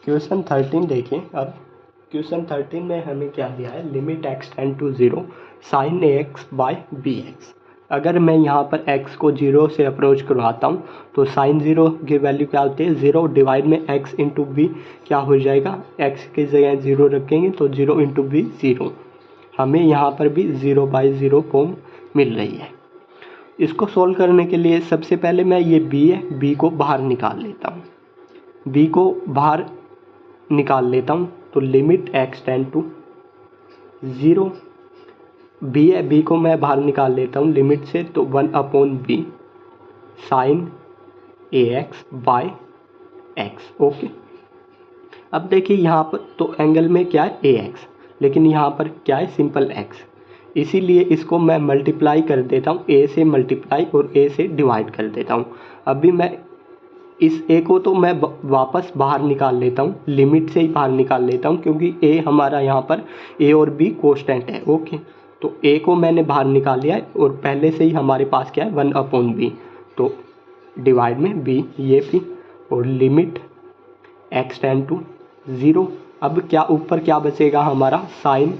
Question 13 देखिए। अब question 13 में हमें क्या दिया है, limit x tend to 0 sine ax by bx। अगर मैं यहाँ पर x को 0 से अप्रोच करवाता हूँ तो साइन 0 की वैल्यू क्या होती है, 0 डिवाइड में x इंटू बी क्या हो जाएगा, x की जगह 0 रखेंगे तो 0 इंटू बी 0। हमें यहाँ पर भी 0/0 फॉर्म मिल रही है। इसको सोल्व करने के लिए सबसे पहले मैं ये b है, b को बाहर निकाल लेता हूँ। b को बाहर निकाल लेता हूँ तो limit x tend to 0, b है, b को मैं बाहर निकाल लेता हूँ लिमिट से तो 1/b sine ax by x। Okay, अब देखिए यहाँ पर तो एंगल में क्या है ax, लेकिन यहाँ पर क्या है सिंपल x, इसीलिए इसको मैं मल्टीप्लाई कर देता हूँ, a से मल्टीप्लाई और a से डिवाइड कर देता हूँ। अभी मैं इस a को तो मैं वापस बाहर निकाल लेता हूँ, लिमिट से ही बाहर निकाल लेता हूँ क्योंकि a हमारा यहाँ पर a और b कांस्टेंट है। ओके, तो a को मैंने बाहर निकाल लिया है और पहले से ही हमारे पास क्या है 1/b, तो डिवाइड में b ये भी और लिमिट x टेंड टू 0। अब क्या ऊपर क्या बचेगा हमारा साइन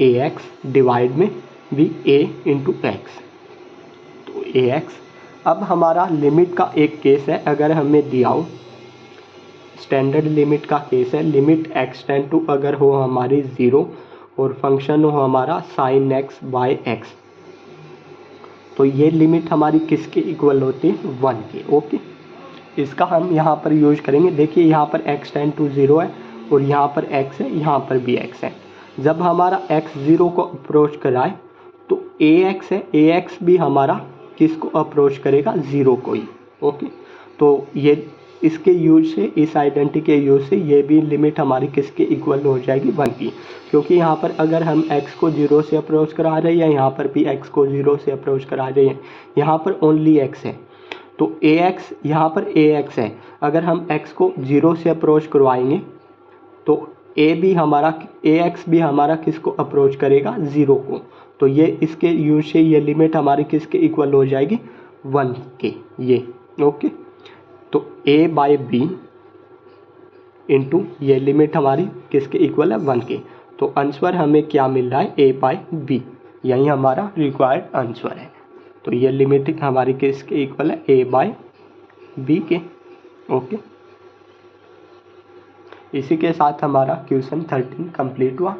ax डिवाइड में भी a इंटू एक्स, तो ax। अब हमारा लिमिट का एक केस है, अगर हमें दिया हो स्टैंडर्ड लिमिट का केस है, लिमिट x टेंड टू अगर हो हमारी 0 और फंक्शन हो हमारा साइन x बाय x, तो ये लिमिट हमारी किसके इक्वल होती है 1 के। ओके, इसका हम यहाँ पर यूज करेंगे। देखिए यहाँ पर x टेंड टू 0 है और यहाँ पर x है, यहाँ पर भी x है। जब हमारा x 0 को अप्रोच कराए तो ax है, ax भी हमारा किसको अप्रोच करेगा 0 को ही। ओके, तो ये इसके यूज से, इस आइडेंटिटी के यूज से ये भी लिमिट हमारी किसके इक्वल हो जाएगी 1 की, क्योंकि यहाँ पर अगर हम x को 0 से अप्रोच करा रहे हैं, यहाँ पर भी x को 0 से अप्रोच करा रहे हैं, यहाँ पर ओनली x है तो ax, यहाँ पर ax है, अगर हम x को 0 से अप्रोच करवाएंगे तो ax भी हमारा किसको अप्रोच करेगा 0 को, तो ये इसके यूज से ये लिमिट हमारी किसके इक्वल हो जाएगी 1 के ये। ओके, तो a बाय बी इंटू ये लिमिट हमारी किसके इक्वल है 1 के, तो आंसर हमें क्या मिल रहा है a बाय बी, यही हमारा रिक्वायर्ड आंसर है। तो ये लिमिट हमारी किसके इक्वल है a बाय बी के। ओके, इसी के साथ हमारा क्वेश्चन 13 कंप्लीट हुआ।